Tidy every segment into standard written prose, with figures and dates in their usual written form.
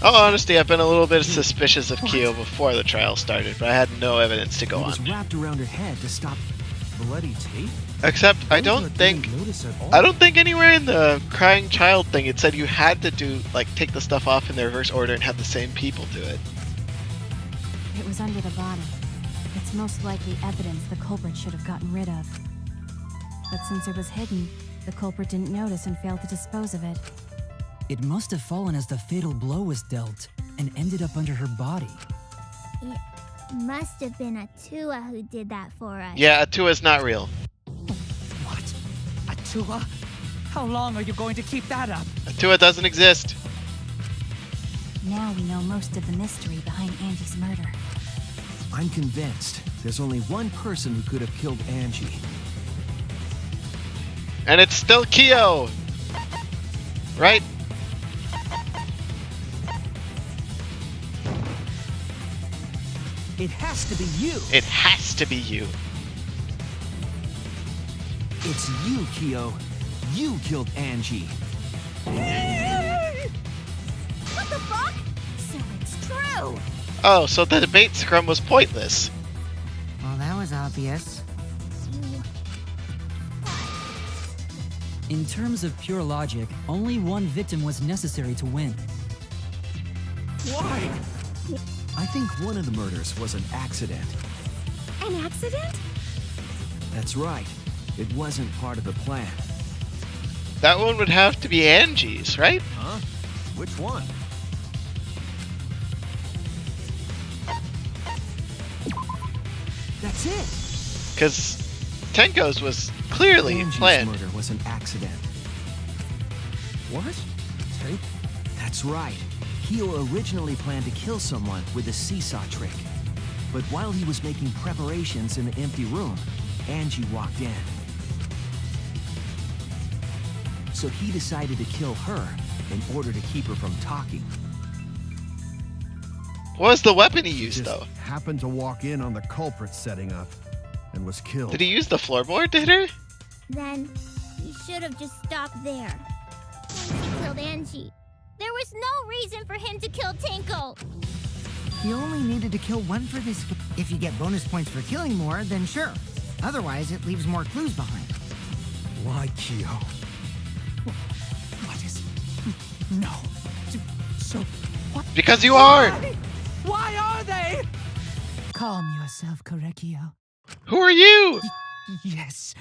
Oh, honestly, I've been a little bit suspicious of Kyo before the trial started, but I had no evidence to go It was on. wrapped around her head to stop bloody tape. Except, I Rosa don't think didn't notice at all. anywhere in the crying child thing it said you had to do, like, take the stuff off in the reverse order and have the same people do it. It was under the body. It's most likely evidence the culprit should have gotten rid of. But since it was hidden, the culprit didn't notice and failed to dispose of it. It must have fallen as the fatal blow was dealt and ended up under her body. It must have been Atua who did that for us. Yeah, Atua's not real. What? Atua? How long are you going to keep that up? Atua doesn't exist. Now we know most of the mystery behind Angie's murder. I'm convinced there's only one person who could have killed Angie. And it's still Kyo! Right? It has to be you. It has to be you. It's you, Kyo. You killed Angie. What the fuck? So it's true. Oh, so the debate scrum was pointless. Well, that was obvious. In terms of pure logic, only one victim was necessary to win. Why? I think one of the murders was an accident. An accident? That's right. It wasn't part of the plan. That one would have to be Angie's, right? Huh? Which one? That's it. Because Tenko's was clearly Angie's planned. murder was an accident. What? Tape? That's right. Kyo originally planned to kill someone with a seesaw trick. But while he was making preparations in the empty room, Angie walked in. So he decided to kill her in order to keep her from talking. What was the weapon he He used, just though? happened to walk in on the culprit setting up and was killed. Did he use the floorboard to hit her? Then you should have just stopped there. Once he killed Angie, there was no reason for him to kill Tenko. You only needed to kill one for this. If you get bonus points for killing more, then sure. Otherwise, it leaves more clues behind. Why, Kyo? What is... No. So, what? Because you are! Why are they? Calm yourself, Korekio. Who are you? Yes.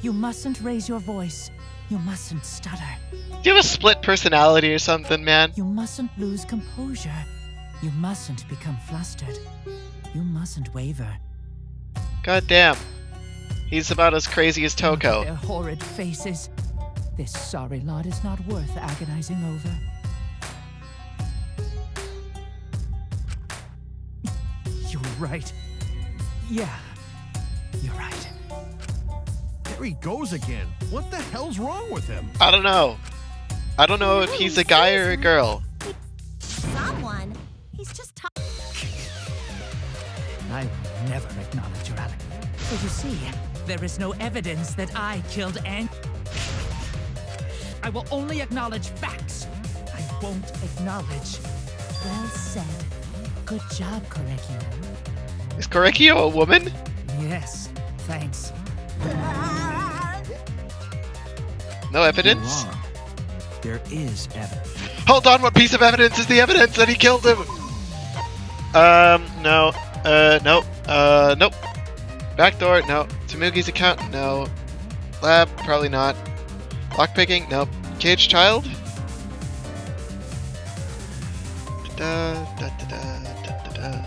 You mustn't raise your voice. You mustn't stutter. Do you have a split personality or something, man? You mustn't lose composure. You mustn't become flustered. You mustn't waver. God damn. He's about as crazy as Toko. Their horrid faces. This sorry lot is not worth agonizing over. You're right. Yeah, you're right. There he goes again. What the hell's wrong with him? I don't know. I don't know if he's a guy or a girl. Someone. He's just talking. I will never acknowledge your alibi. For you see, there is no evidence that I killed Angie. I will only acknowledge facts. I won't acknowledge. Well said. Good job, Korekio. Is Korekio a woman? Yes, thanks. No You're evidence? wrong. There is evidence. Hold on, what piece of evidence is the evidence that he killed him? No. Nope. Nope. Backdoor, no. Tamugi's account, no. Lab, probably not. Lockpicking, nope. Caged child? Da, da, da, da, da, da, da.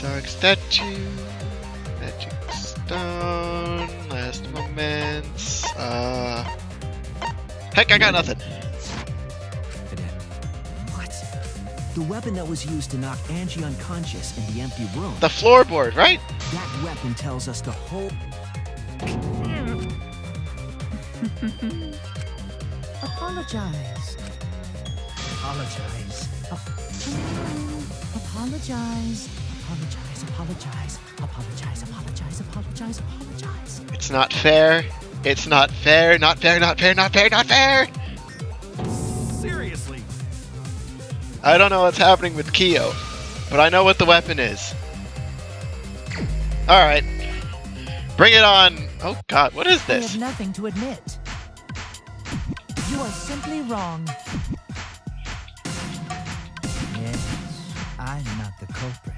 Dark statue, magic stone, last moments. Heck, I got nothing. What? The weapon that was used to knock Angie unconscious in the empty room. The floorboard, right? That weapon tells us the whole... Apologize. Apologize. Apologize. Apologize, apologize, apologize, apologize, apologize, apologize. It's not fair. It's not fair. Not fair, not fair, not fair, not fair! Seriously. I don't know what's happening with Kyo, but I know what the weapon is. Alright. Bring it on! Oh god, what is I this? have nothing to admit. You are simply wrong. Yes, I'm not the culprit.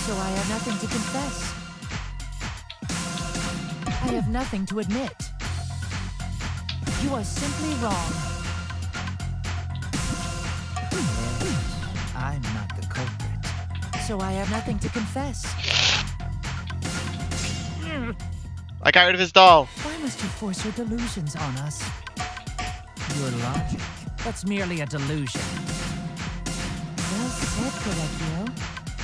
So I have nothing to confess. I have nothing to admit. You are simply wrong. Yes, I'm not the culprit. So I have nothing to confess. I got rid of his doll. Why must you force your delusions on us? Your logic. That's merely a delusion. Well said, Correcchio.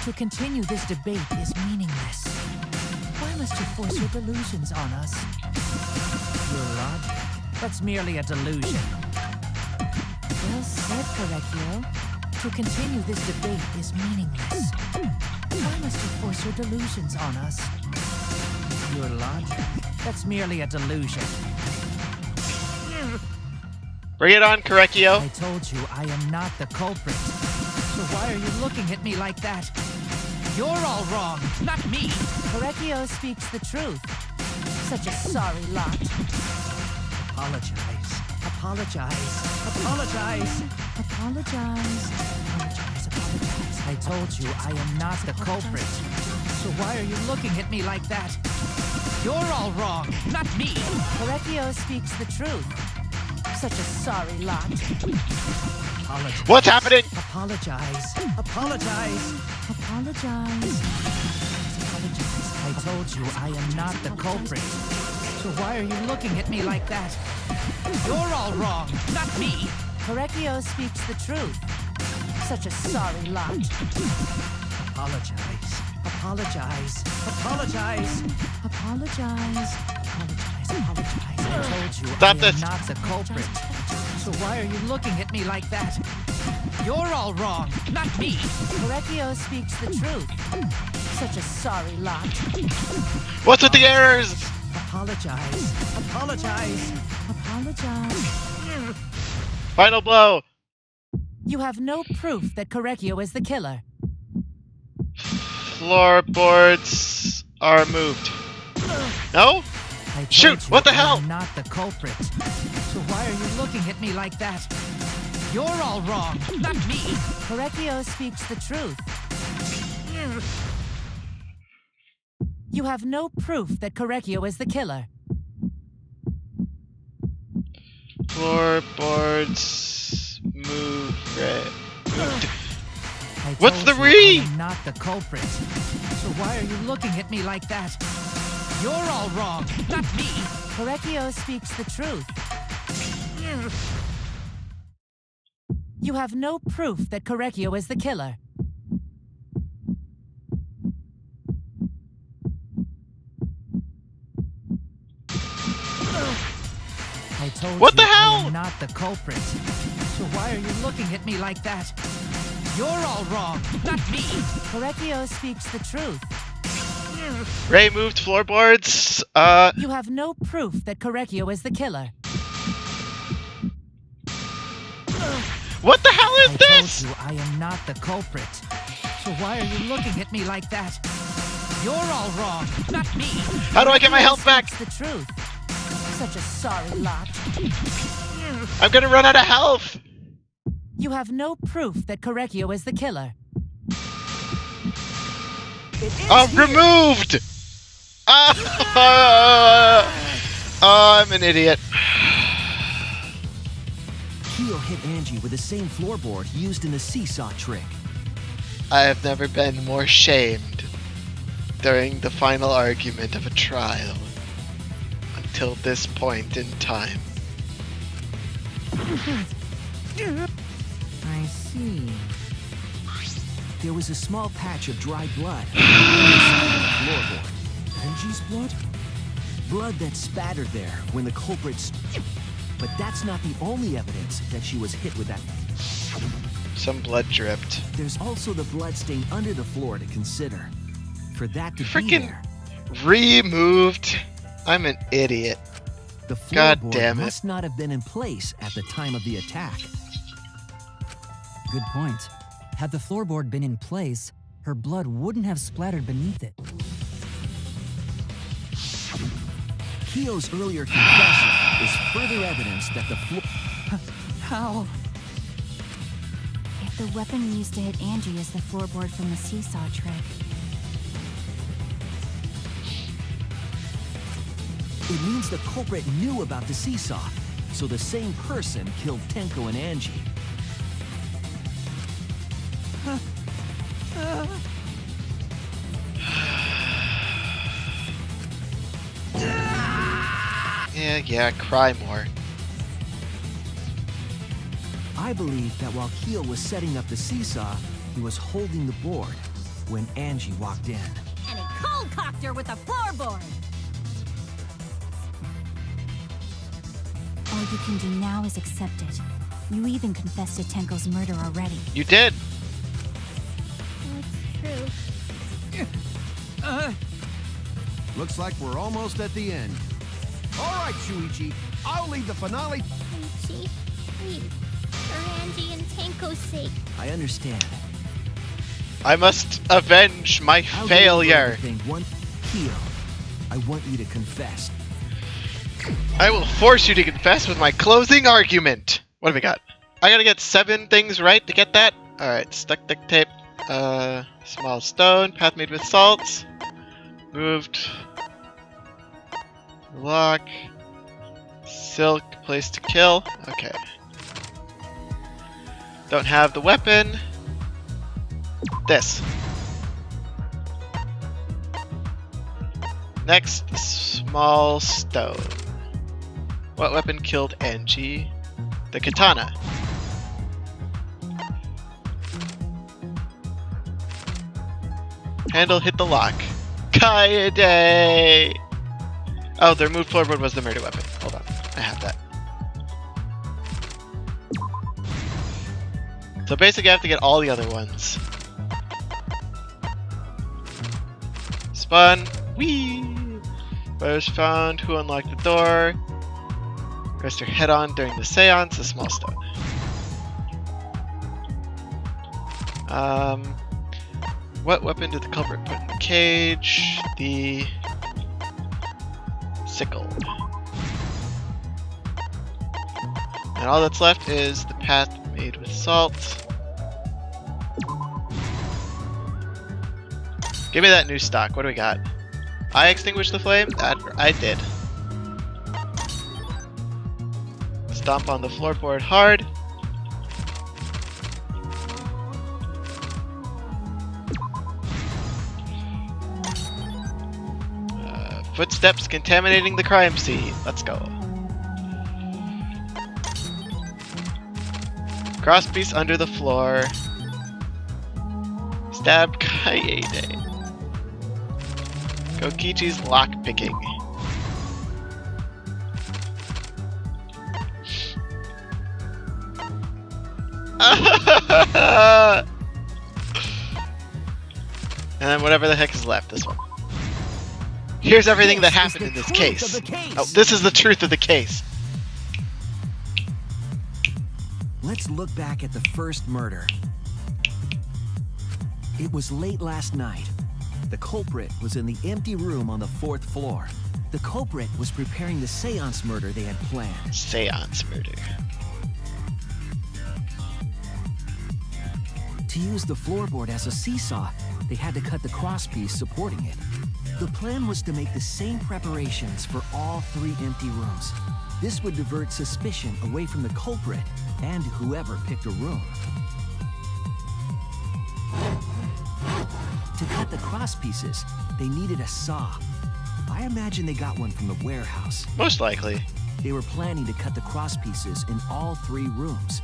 To continue this debate is meaningless. Why must you force your delusions on us? Your logic. That's merely a delusion. Well said, Correcchio. To continue this debate is meaningless. Why must you force your delusions on us? Your logic. That's merely a delusion. Bring it on, Correcchio. I told you I am not the culprit. So why are you looking at me like that? You're all wrong, not me. Correcchio speaks the truth. Such a sorry lot. Apologize. Apologize. Apologize. Apologize. Apologize. Apologize. I told you I am not the culprit. So why are you looking at me like that? You're all wrong, not me. Correcchio speaks the truth. Such a sorry lot. Apologize. What's happening? Apologize. Apologize. Apologize. Apologize. I told you I am not the culprit. So why are you looking at me like that? You're all wrong, not me. Correcchio speaks the truth. Such a sorry lot. Apologize. Apologize. Apologize. Apologize. Apologize. Apologize. I told you Stop I this. am not the culprit. So why are you looking at me like that? You're all wrong, not me. Correcchio speaks the truth. Such a sorry lot. What's with the errors? Apologize. Apologize. Apologize. Final blow. You have no proof that Correcchio is the killer. Floorboards are moved. No? I told Shoot, you what the I hell? am not the culprit. So why are you looking at me like that? You're all wrong, not me. Correcchio speaks the truth. You have no proof that Correcchio is the killer. Floorboards moved. I What's told the you re? I am not the culprit. So why are you looking at me like that? You're all wrong, not me. Correcchio speaks the truth. You have no proof that Correcchio is the killer. I told What you the I hell? am not the culprit. So why are you looking at me like that? You're all wrong, not me. Correcchio speaks the truth. Ray moved floorboards. You have no proof that Correcchio is the killer. What the hell is I this? told you I am not the culprit. So why are you looking at me like that? You're all wrong, not me. How do I get my health back? Speaks the truth. Such a sorry lot. I'm gonna run out of health. You have no proof that Correcchio is the killer. Removed. I'm an idiot. Kyo hit Angie with the same floorboard used in the seesaw trick. I have never been more shamed during the final argument of a trial until this point in time. I see. There was a small patch of dried blood on the side of the floorboard. Angie's blood? Blood that spattered there when the culprits... But that's not the only evidence that she was hit with that... Some blood dripped. There's also the blood stain under the floor to consider. For that to be Frickin' there, Removed. I'm an idiot. the God floorboard damn it. must not have been in place at the time of the attack. Good point. Had the floorboard been in place, her blood wouldn't have splattered beneath it. Keo's earlier confession is further evidence that the floor... How? If the weapon used to hit Angie is the floorboard from the seesaw trick, It means the culprit knew about the seesaw, so the same person killed Tenko and Angie. Yeah, cry more. I believe that while Keo was setting up the seesaw, he was holding the board when Angie walked in. And he cold cocked her with a floorboard. all you can do now is accept it. You even confessed to Tenko's murder already. You did. That's true. Looks like we're almost at the end. All right, Shuichi, I'll lead the finale. Chief, please. For Angie and Tenko's sake. I understand. I must avenge my I'll failure. Keo, I want you to confess. I will force you to confess with my closing argument. What have we got? I gotta get 7 things right to get that. Alright, stuck duct tape. Small stone, path made with salt. Moved. Lock. Silk, place to kill. Okay. Don't have the weapon. This. Next, small stone. What weapon killed Angie? The katana. Handle hit the lock. Kaede! Oh, the removed floorboard was the murder weapon. Hold on, I have that. So basically I have to get all the other ones. Spun. Whee! Brothers found who unlocked the door. Rest your head on during the seance, a small stone. What weapon did the culprit put in the cage? The sickle. And all that's left is the path made with salt. Give me that new stock. What do we got? I extinguished the flame? That I did. Stomp on the floorboard hard. Footsteps contaminating the crime scene. Let's go. Crosspiece under the floor. Stab Kaede. Kokichi's lockpicking. And then whatever the heck is left, this one. Here's everything that happened in this case. Oh, this is the truth of the case. Let's look back at the first murder. It was late last night. The culprit was in the empty room on the 4th floor. The culprit was preparing the seance murder they had planned. Seance murder. To use the floorboard as a seesaw, they had to cut the crosspiece supporting it. The plan was to make the same preparations for all 3 empty rooms. This would divert suspicion away from the culprit and whoever picked a room. To cut the crosspieces, they needed a saw. I imagine they got one from the warehouse. Most likely. They were planning to cut the crosspieces in all 3 rooms.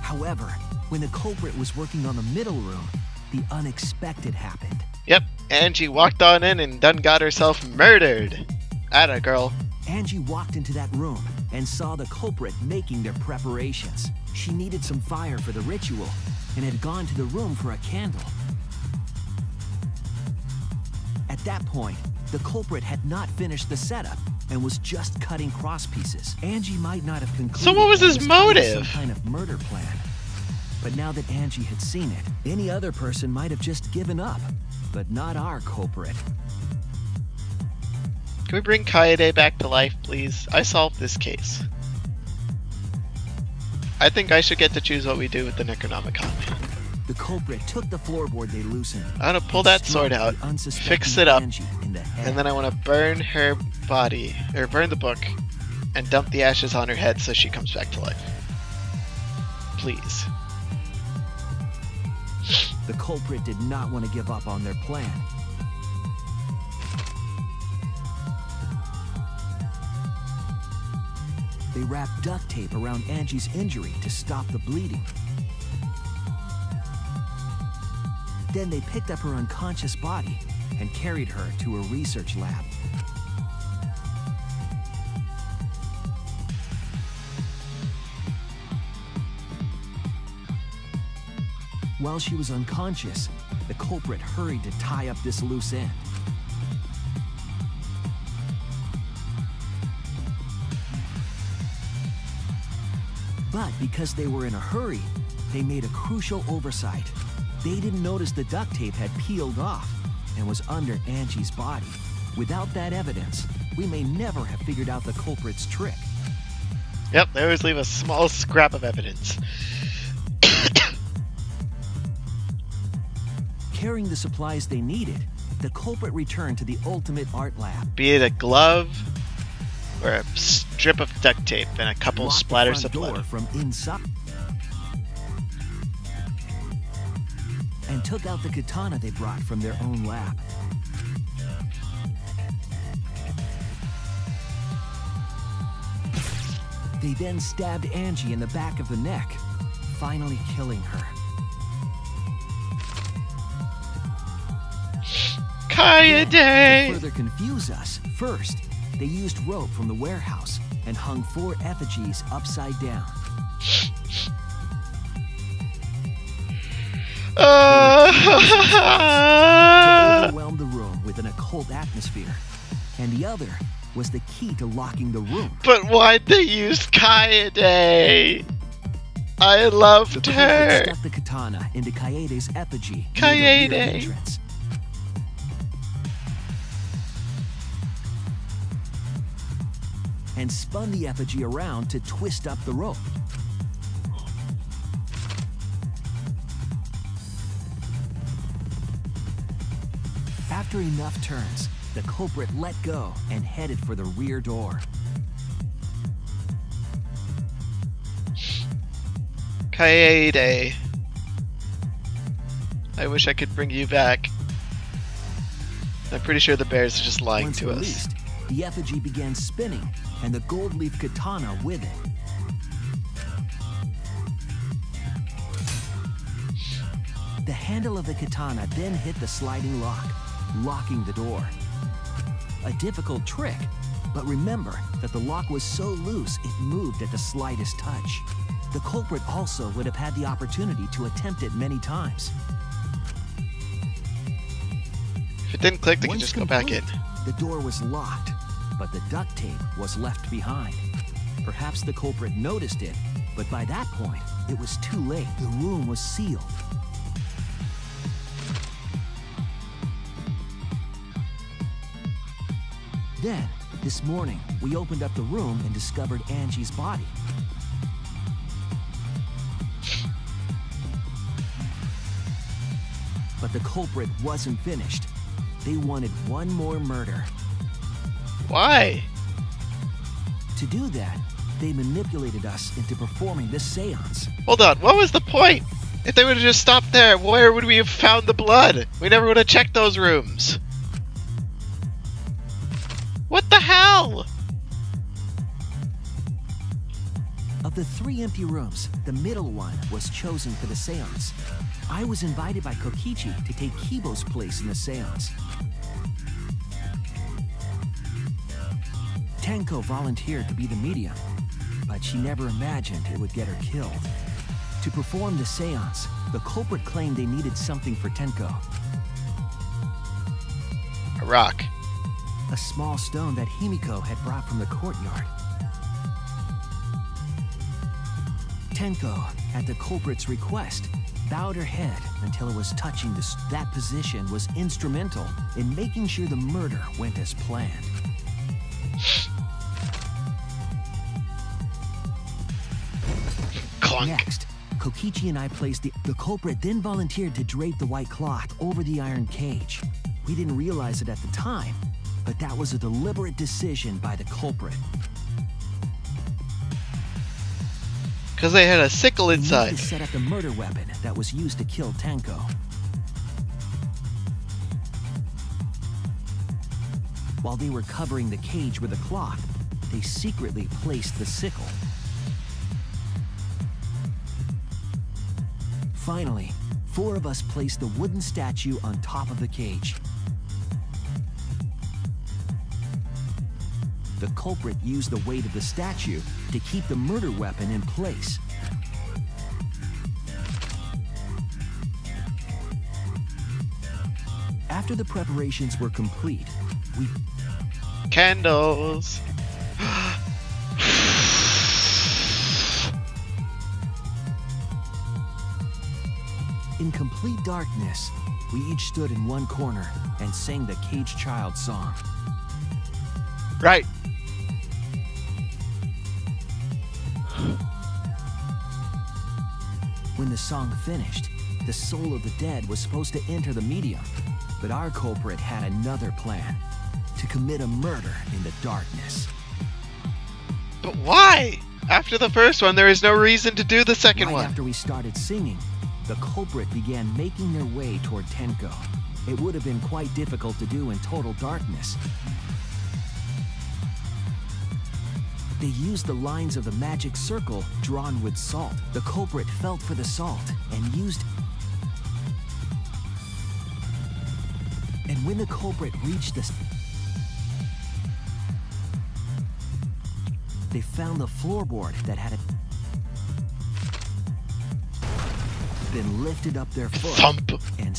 However, when the culprit was working on the middle room, the unexpected happened. Yep, Angie walked on in and done got herself murdered. Atta girl. Angie walked into that room and saw the culprit making their preparations. She needed some fire for the ritual and had gone to the room for a candle. At that point, the culprit had not finished the setup and was just cutting cross pieces. Angie might not have concluded. So what was that his it part of motive? Some kind of murder plan. But now that Angie had seen it, any other person might have just given up, but not our culprit. Can we bring Kaede back to life, please? I solved this case. I think I should get to choose what we do with the Necronomicon. The culprit took the floorboard they loosened. I'm gonna pull that sword out, fix it up, in the head. and then I want to burn her body, or burn the book, and dump the ashes on her head so she comes back to life. Please. The culprit did not want to give up on their plan. They wrapped duct tape around Angie's injury to stop the bleeding. Then they picked up her unconscious body and carried her to a research lab. While she was unconscious, the culprit hurried to tie up this loose end. But because they were in a hurry, they made a crucial oversight. They didn't notice the duct tape had peeled off and was under Angie's body. Without that evidence, we may never have figured out the culprit's trick. Yep, they always leave a small scrap of evidence. Carrying the supplies they needed, the culprit returned to the ultimate art lab. Be it a glove, or a strip of duct tape, and a couple Locked the splatters front of door blood. from inside. And took out the katana they brought from their own lab. They then stabbed Angie in the back of the neck, finally killing her. To Kaede! further confuse us, first, they used rope from the warehouse and hung 4 effigies upside down. To overwhelm the room with an occult atmosphere. And the other was the key to locking the room. But why'd they use Kaede? I The loved culprit her! stuck the katana into Kaede's effigy near the Kaede. rear entrance. And spun the effigy around to twist up the rope. After enough turns, the culprit let go and headed for the rear door. Kaede. I wish I could bring you back. I'm pretty sure the bears are just lying Once to us. released, the effigy began spinning, and the gold leaf katana with it. The handle of the katana then hit the sliding lock, locking the door. A difficult trick, but remember that the lock was so loose it moved at the slightest touch. The culprit also would have had the opportunity to attempt it many times. If it didn't click, they can Once just go back in. complete, the door was locked, but the duct tape was left behind. Perhaps the culprit noticed it, but by that point, it was too late. The room was sealed. Then, this morning, we opened up the room and discovered Angie's body. But the culprit wasn't finished. They wanted one more murder. Why? To do that, they manipulated us into performing this seance. Hold on, what was the point? If they would have just stopped there, where would we have found the blood? We never would have checked those rooms. What the hell? Of the 3 empty rooms, the middle one was chosen for the seance. I was invited by Kokichi to take Kibo's place in the seance. Tenko volunteered to be the medium, but she never imagined it would get her killed. To perform the seance, the culprit claimed they needed something for Tenko. A rock. A small stone that Himiko had brought from the courtyard. Tenko, at the culprit's request, bowed her head until it was touching that position was instrumental in making sure the murder went as planned. Clunk. Next, Kokichi and I placed the culprit then volunteered to drape the white cloth over the iron cage. We didn't realize it at the time, but that was a deliberate decision by the culprit. Because they had a sickle We needed inside. to set up the murder weapon that was used to kill Tenko. While they were covering the cage with a cloth, they secretly placed the sickle. Finally, 4 of us placed the wooden statue on top of the cage. The culprit used the weight of the statue to keep the murder weapon in place. After the preparations were complete, we Candles. in complete darkness, we each stood in one corner and sang the Caged Child song. Right. When the song finished, the soul of the dead was supposed to enter the medium, but our culprit had another plan: to commit a murder in the darkness. But why? After the first one, there is no reason to do the second Right one. after we started singing, the culprit began making their way toward Tenko. It would have been quite difficult to do in total darkness. They used the lines of the magic circle drawn with salt. The culprit felt for the salt and used... And when the culprit reached the... They found the floorboard that had been lifted up their foot. Thump. And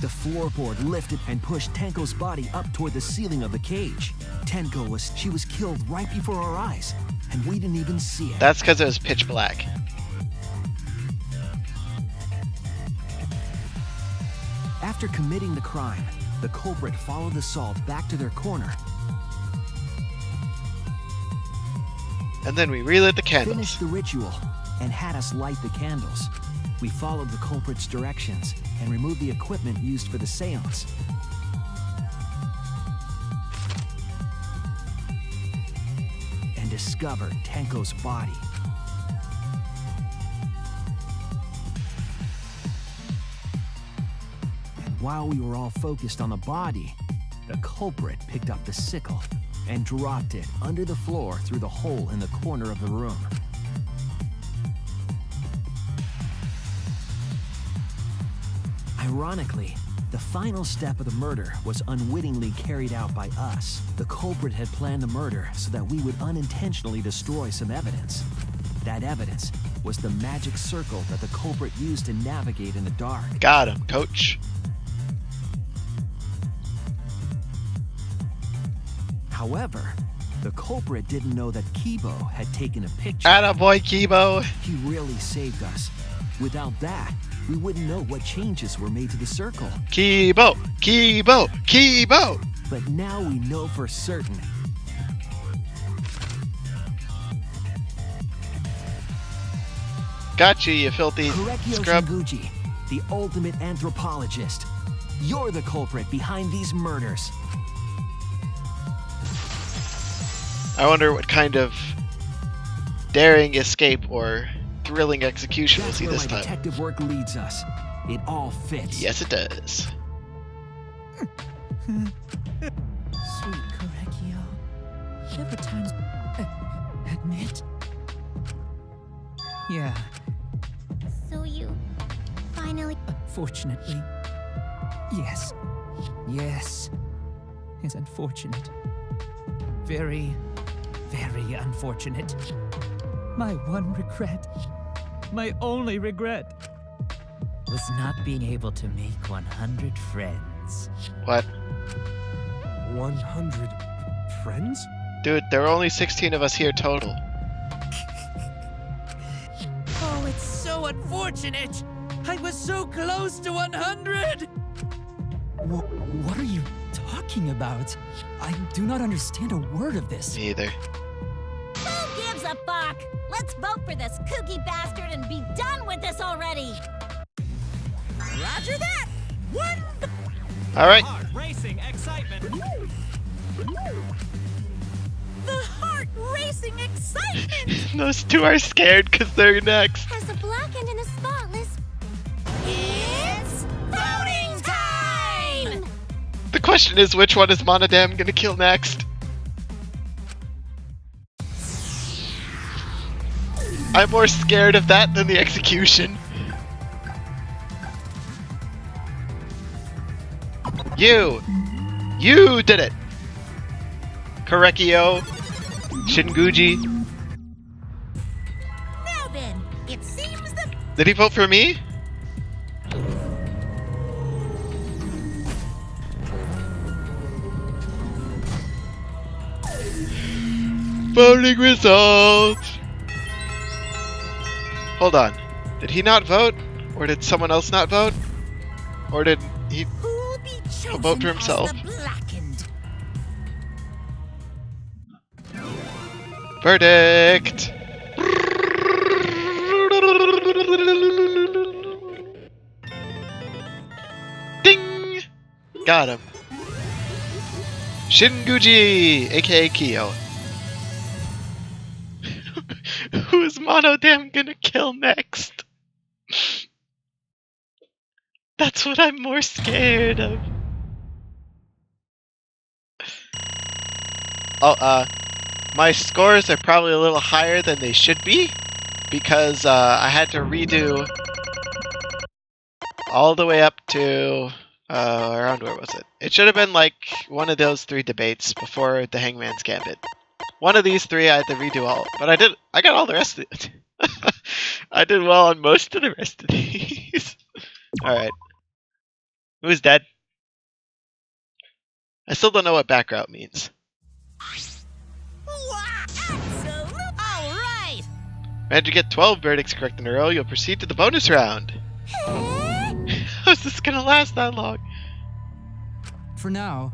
the floorboard lifted and pushed Tenko's body up toward the ceiling of the cage. She was killed right before our eyes, and we didn't even see it. That's because it was pitch black. After committing the crime, the culprit followed the salt back to their corner, And then we relit the candles. finished the ritual, and had us light the candles. We followed the culprit's directions and removed the equipment used for the seance. And discovered Tenko's body. And while we were all focused on the body, the culprit picked up the sickle and dropped it under the floor through the hole in the corner of the room. Ironically, the final step of the murder was unwittingly carried out by us. The culprit had planned the murder so that we would unintentionally destroy some evidence. That evidence was the magic circle that the culprit used to navigate in the dark. Got him, coach. However, the culprit didn't know that Kibo had taken a picture. Attaboy, Kibo. He really saved us. Without that, we wouldn't know what changes were made to the circle. Kibo, Kibo, Kibo. But now we know for certain. Got you filthy Korekio scrub. Shinguchi, the ultimate anthropologist. You're the culprit behind these murders. I wonder what kind of daring escape or thrilling execution we'll That's see where this my time. detective work leads us. It all fits. Yes, it does. Sweet Korekio. Never times admit. Yeah, So you finally. unfortunately. Yes. Yes. is unfortunate. Very, very unfortunate. My one regret, my only regret, was not being able to make 100 friends. What? 100 friends? Dude, there are only 16 of us here total. Oh, it's so unfortunate! I was so close to 100! What are you talking about? I do not understand a word of this. Me either. Who gives a fuck? Let's vote for this kooky bastard and be done with this already. Roger that! One! Alright. Heart racing excitement! The heart racing excitement! Those two are scared because they're next. As the blackened and the spotless, It's voting time! The question is, which one is Monodam gonna kill next? I'm more scared of that than the execution. You did it! Korekio, Shinguji. Now then, it seems that Did he vote for me? Voting results! Hold on. Did he not vote? Or did someone else not vote? Or did he who'll be chosen vote for himself? as the blackened. Verdict! Ding! Got him. Shinguji, aka Kyo. Who's Monodam gonna kill next? That's what I'm more scared of. Oh, my scores are probably a little higher than they should be because I had to redo all the way up to around where was it? It should have been like one of those 3 debates before the Hangman's Gambit. One of these 3 I had to redo all, but I got all the rest of it. I did well on most of the rest of these. Alright. Who's dead? I still don't know what back route means. Absolute. All right. Managed to get 12 verdicts correct in a row, you'll proceed to the bonus round. How's this gonna last that long? For now,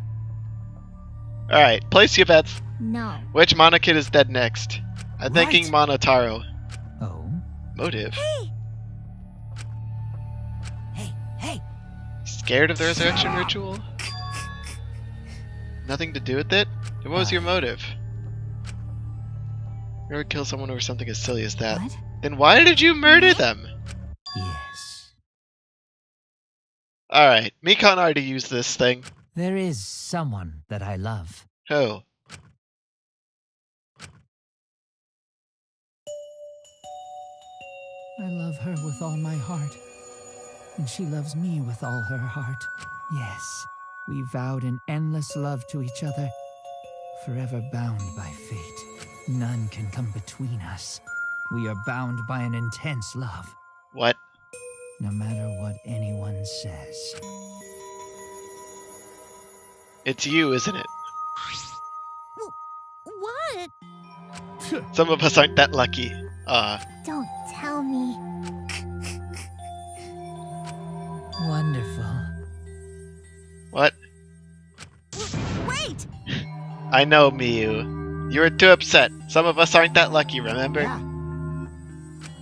Alright, place your bets. no. Which Monokid is dead next? I'm thinking Right. Monotaro. Oh? Motive. Hey, Scared of the resurrection ritual? Nothing to do with it? Then what was your motive? You would kill someone over something as silly as that. What? Then why did you murder them? Yes. Alright, Mikon already used this thing. There is someone that I love. Who? I love her with all my heart, and she loves me with all her heart. Yes, we vowed an endless love to each other, forever bound by fate. None can come between us. We are bound by an intense love, What? no matter what anyone says. It's you, isn't it? What? Some of us aren't that lucky. Don't tell me. Wonderful. What? Wait! I know, Miyu. You were too upset. Some of us aren't that lucky, remember?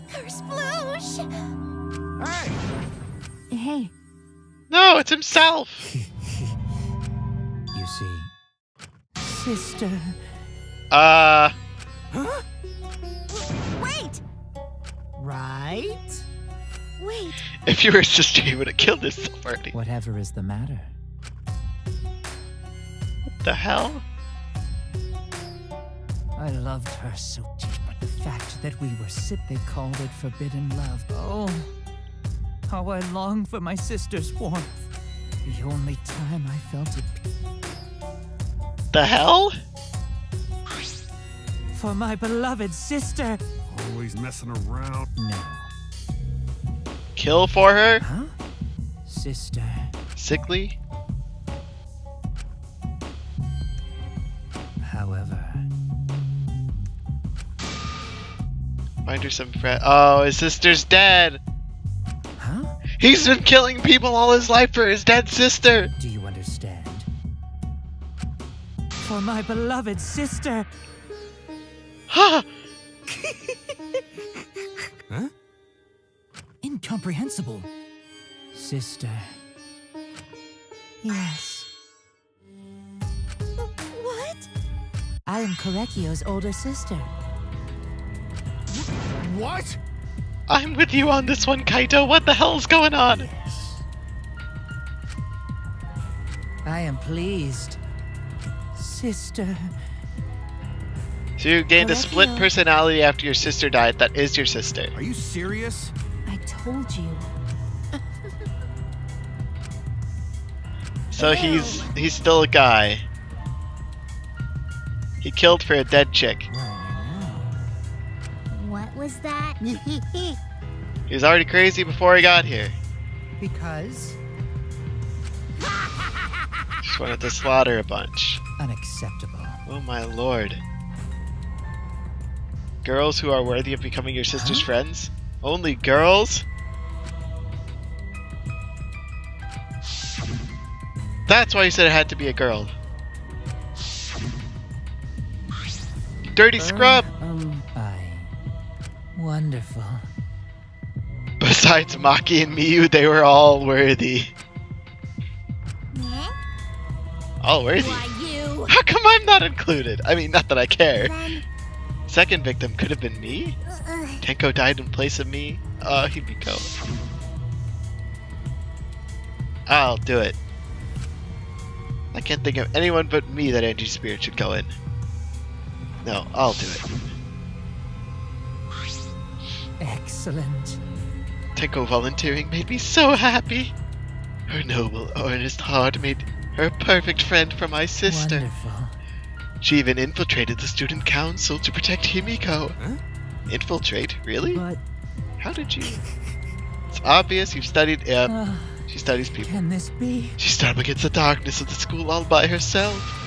Kersploosh! Hey! Hey, No, it's himself! You see, sister. Wait! right? Wait! If you were a sister, you would have killed yourself already. Whatever is the matter? What the hell? I loved her so deep. The fact that we were they called it forbidden love. Oh, how I long for my sister's warmth. The only time I felt it the hell? For my beloved sister. Always messing around. No. Kill for her? Huh? Sister. Sickly? However. Find her some friend. Oh, his sister's dead. Huh? He's been killing people all his life for his dead sister. Do you understand? For my beloved sister. Huh? Huh? Incomprehensible. Sister. Yes. What? I am Korekio's older sister. What? I'm with you on this one, Kaito. What the hell's going on? Yes. I am pleased. Sister. So you gained a split Korekio. personality after your sister died. That is your sister. Are you serious? I told you. So he's still a guy. He killed for a dead chick. What was that? He was already crazy before he got here. Because Just wanted to slaughter a bunch. Unacceptable. Oh my lord. Girls who are worthy of becoming your sister's friends? Only girls? That's why you said it had to be a girl. Dirty scrub! Wonderful. Besides Maki and Miyu, they were all worthy. Meh? All worthy? Why you? How come I'm not included? I mean, not that I care. Then, Second victim could have been me? Tenko died in place of me? Hibiko. I'll do it. I can't think of anyone but me that Angie Spirit should go in. No, I'll do it. Excellent. Tenko volunteering made me so happy. Her noble, earnest heart made her a perfect friend for my sister. Wonderful. She even infiltrated the student council to protect Himiko. Huh? Infiltrate? Really? But How did you? It's obvious you've studied. She studies people. can this be? She stood up against the darkness of the school all by herself.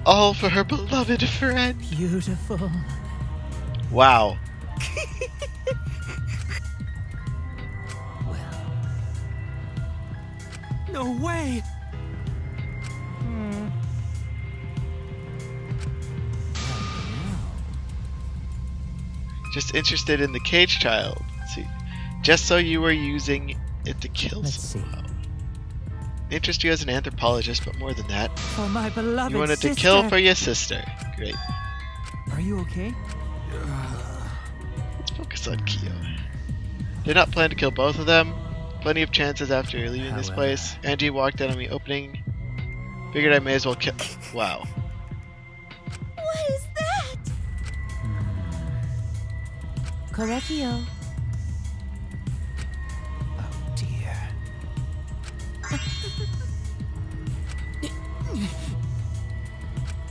All for her beloved friend. Beautiful. Wow. Well, No way! Just interested in the cage child. Let's see. Just so you were using it to kill let's see. someone. Interest you as an anthropologist, but more than that. For my beloved You wanted sister. to kill for your sister. Great. Are you okay? Let's focus on Kyo. Did not plan to kill both of them. Plenty of chances after leaving this However. place. Angie walked out on me opening. Figured I may as well kill. Wow. what is that? Korekio. Oh dear.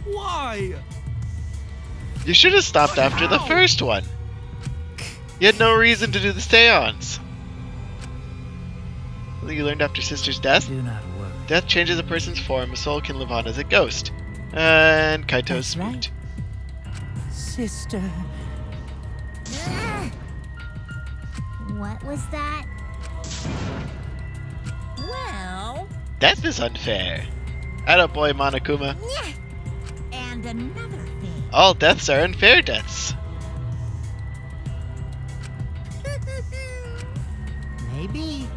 Why? You should have stopped after the first one. You had no reason to do the seance. Something you learned after sister's death? Do not worry. Death changes a person's form. A soul can live on as a ghost. And Kaito's That's right. spooked. Sister. What was that? Well, Death is unfair. Attaboy, Monokuma. yeah. And another thing. All deaths are unfair deaths. maybe.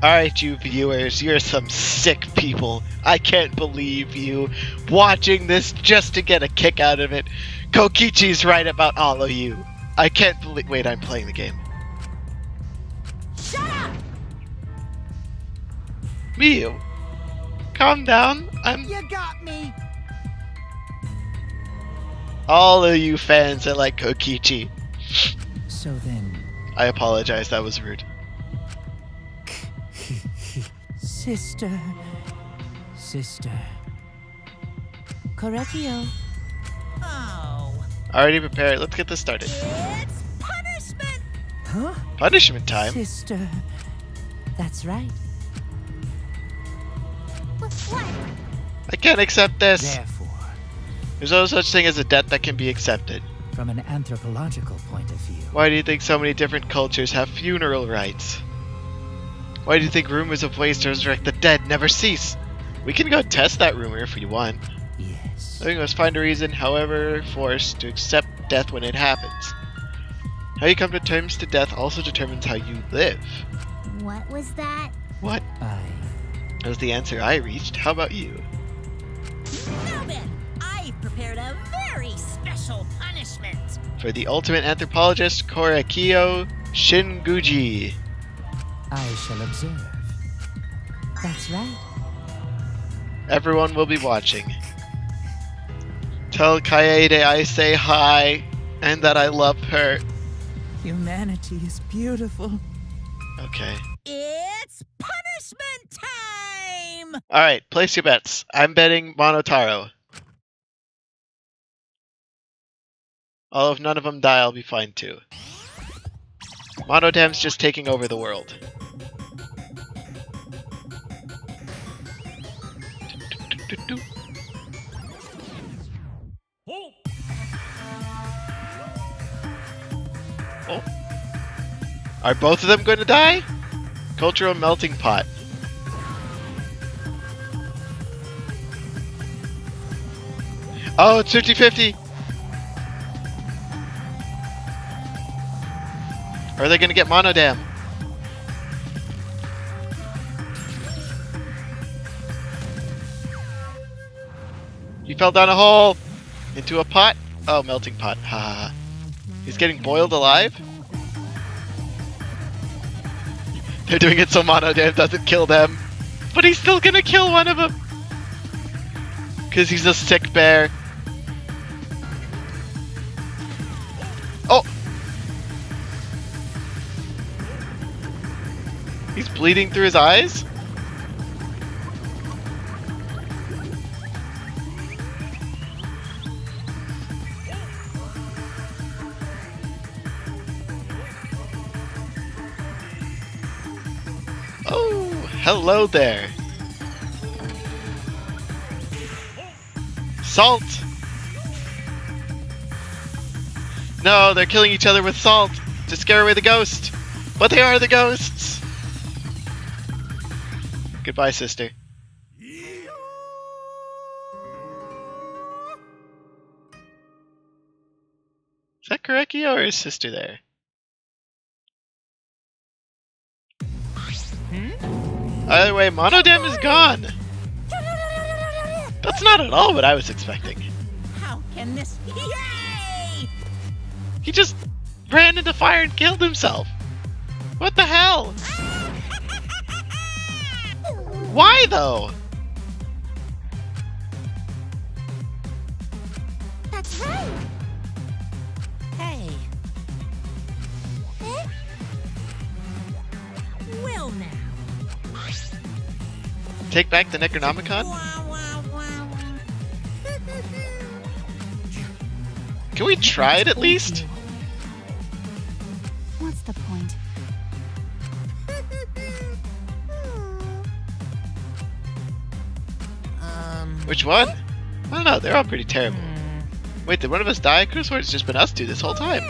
Alright, you viewers, you're some sick people. I can't believe you watching this just to get a kick out of it. Kokichi's right about all of you. I can't believe. Wait, I'm playing the game. Shut up! Miyu, calm down. You got me. All of you fans that like Kokichi. So then, I apologize, that was rude. Sister. Sister. Correcchio. Oh, Already prepared. Let's get this started. it's punishment! Huh? Punishment time? Sister. That's right. What? I can't accept this. Therefore, There's no such thing as a debt that can be accepted. from an anthropological point of view, Why do you think so many different cultures have funeral rites? Why do you think rumors of ways to resurrect the dead never cease? We can go test that rumor if we want. yes. We must find a reason, however forced, to accept death when it happens. How you come to terms to death also determines how you live. What was that? What? I That was the answer I reached. How about you? Now then, I've prepared a very special punishment. For the ultimate anthropologist, Korekiyo Shinguji. I shall observe. That's right. Everyone will be watching. Tell Kaede I say hi and that I love her. Humanity is beautiful. Okay. It's punishment time! Alright, place your bets. I'm betting Monotaro. Although if none of them die, I'll be fine too. Monodam's just taking over the world. Oh. Are both of them going to die? Cultural melting pot. Oh, it's 50-50! Or are they going to get Monodam? He fell down a hole! Into a pot? Oh, melting pot. Ha ha ha. He's getting boiled alive? They're doing it so Monodam doesn't kill them. But he's still gonna kill one of them! Because he's a sick bear. Oh! He's bleeding through his eyes? Oh, hello there. Salt! No, they're killing each other with salt to scare away the ghost. But they are the ghosts! Goodbye, sister. Is that Korekiyo or his sister there? Either way, Monodam is gone! That's not at all what I was expecting. How can this... Yay! He just ran into fire and killed himself! What the hell? Why though? That's right. Hey. Well now. Take back the Necronomicon? Can we try it at least? What's the point? Which one? I don't know, they're all pretty terrible. Wait, did one of us die? I could have sworn it's just been us two this whole time.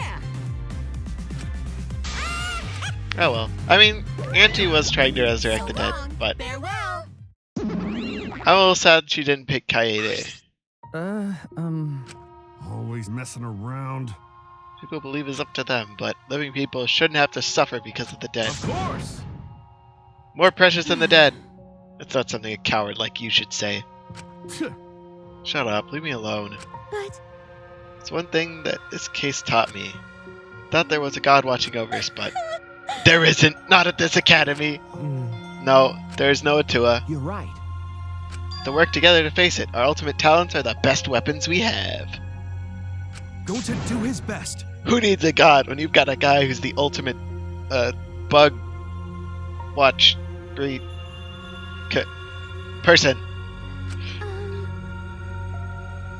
Oh well. I mean, Auntie was trying to resurrect the dead, but Farewell. I'm a little sad she didn't pick Kaede. Always messing around. People believe it's up to them, but living people shouldn't have to suffer because of the dead. Of course. More precious than the dead. That's not something a coward like you should say. Shut up, leave me alone. But It's one thing that this case taught me. Thought there was a god watching over us, but there isn't. Not at this academy. No, there is no Atua. You're right. To work together to face it. Our ultimate talents are the best weapons we have. Going to do his best. Who needs a god when you've got a guy who's the ultimate bug watch breed? Person.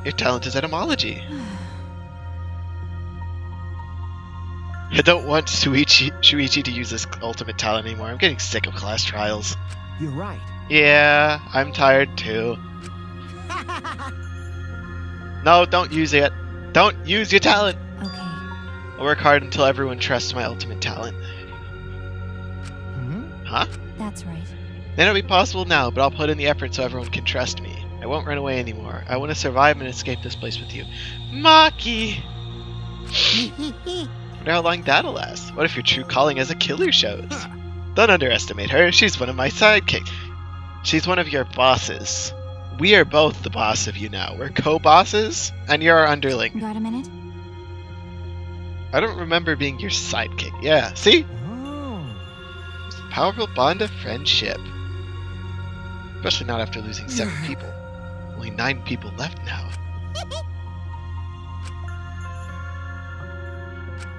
Your talent is etymology. I don't want Shuichi to use this ultimate talent anymore. I'm getting sick of class trials. You're right. Yeah, I'm tired too. No, don't use it. Don't use your talent. Okay. I'll work hard until everyone trusts my ultimate talent. Huh? That's right. May not be possible now, but I'll put in the effort so everyone can trust me. I won't run away anymore. I want to survive and escape this place with you. Maki! Wonder how long that'll last. What if your true calling as a killer shows? Don't underestimate her. She's one of my sidekicks. She's one of your bosses. We are both the boss of you now. We're co-bosses, and you're our underling. Got a minute? I don't remember being your sidekick. Yeah, see? It's a powerful bond of friendship. Especially not after losing 7 people. Only 9 people left now.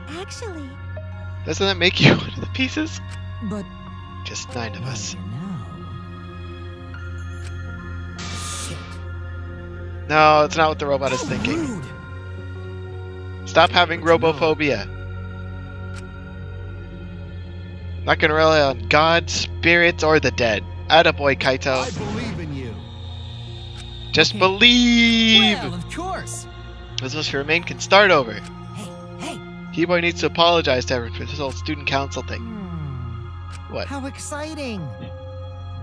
Actually, Doesn't that make you one of the pieces? But Just 9 of us. No, it's not what the robot is thinking. Rude. Stop having robophobia. Not gonna rely on God, spirits, or the dead. Attaboy, Kaito. I believe in you. Just believe! Well, of course. Business for Remain can start over. Hey. Keyboy needs to apologize to everyone for this whole student council thing. What? How exciting!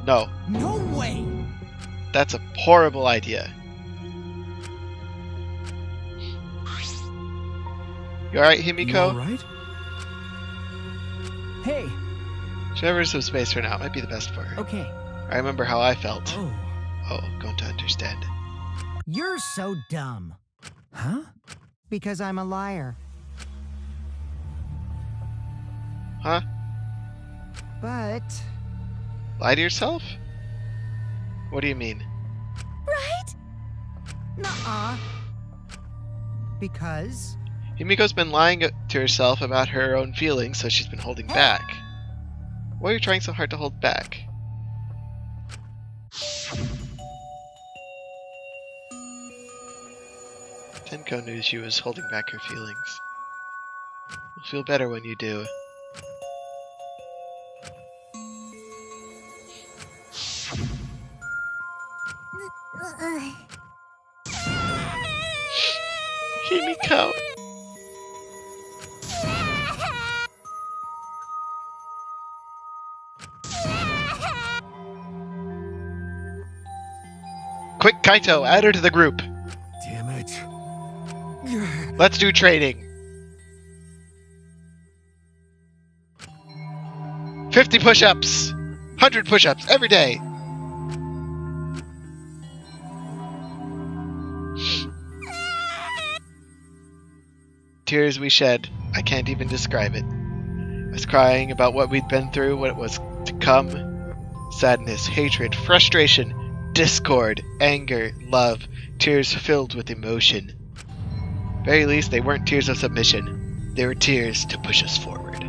No. No way. That's a horrible idea. You alright, Himiko? You all right? Hey. Should have her some space for now. Might be the best for her. Okay. I remember how I felt. Oh. Going to understand. You're so dumb. Huh? Because I'm a liar. Huh? But Lie to yourself? What do you mean? right? nuh-uh. Because Himiko's been lying to herself about her own feelings, so she's been holding back. Why are you trying so hard to hold back? Tenko knew she was holding back her feelings. You'll feel better when you do. Himiko! Quick, Kaito, add her to the group. Damn it. Let's do trading. 50 push-ups. 100 push-ups every day. Tears we shed. I can't even describe it. I was crying about what we'd been through, what it was to come. Sadness, hatred, frustration, discord, anger, love, tears filled with emotion. Very least, they weren't tears of submission. They were tears to push us forward.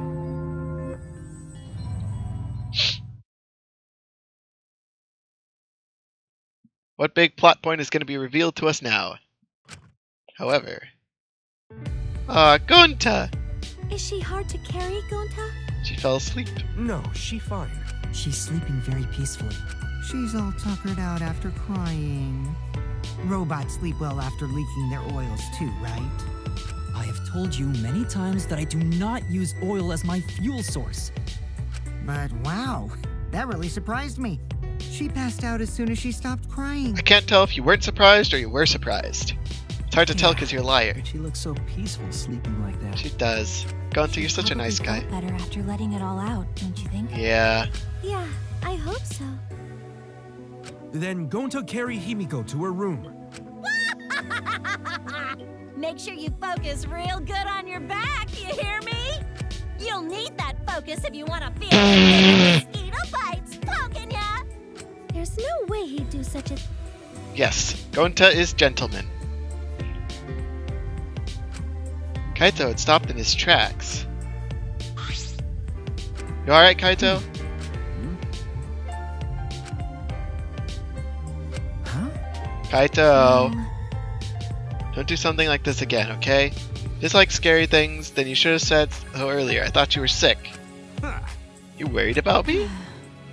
What big plot point is going to be revealed to us now? However... Gonta! Is she hard to carry, Gonta? She fell asleep. No, she fine. She's sleeping very peacefully. she's all tuckered out after crying. Robots sleep well after leaking their oils too, right? I have told you many times that I do not use oil as my fuel source. But wow, that really surprised me. She passed out as soon as she stopped crying. I can't tell if you weren't surprised or you were surprised. It's hard to tell because you're a liar. But she looks so peaceful sleeping like that. She does. Gonta, you're such a nice guy. Felt better after letting it all out, don't you think? Yeah. Yeah, I hope so. Then Gonta carry Himiko to her room. Make sure you focus real good on your back, you hear me? You'll need that focus if you want to feel like mosquito bites poking ya. There's no way he'd do such a... Yes, Gonta is gentleman. Kaito had stopped in his tracks. You alright, Kaito? Kaito! Don't do something like this again, okay? Dislike scary things, then you should have said so earlier. I thought you were sick. You worried about me?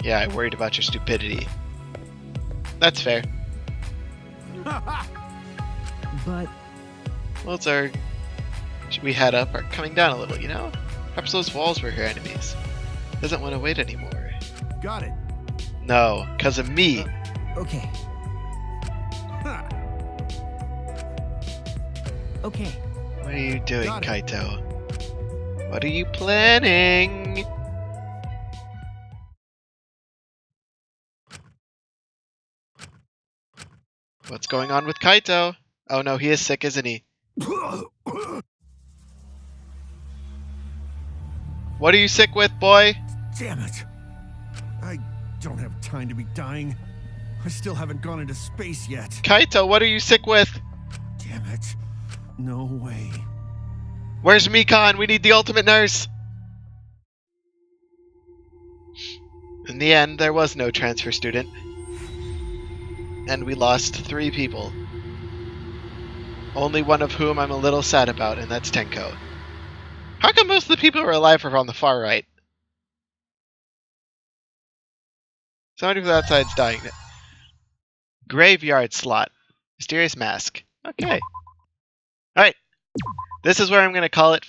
Yeah, I worried about your stupidity. That's fair. But Walls we had up are coming down a little, you know? Perhaps those walls were her enemies. Doesn't want to wait anymore. Got it. No, because of me. okay. Okay. What are you doing, Got it. Kaito? What are you planning? What's going on with Kaito? Oh no, he is sick, isn't he? What are you sick with, boy? Damn it. I don't have time to be dying. I still haven't gone into space yet. Kaito, what are you sick with? Damn it. No way. Where's Mikan? We need the ultimate nurse! In the end, there was no transfer student. And we lost 3 people. Only one of whom I'm a little sad about, and that's Tenko. How come most of the people who are alive are on the far right? Somebody from the outside's dying. Graveyard slot. Mysterious mask. Okay. Alright. This is where I'm going to call it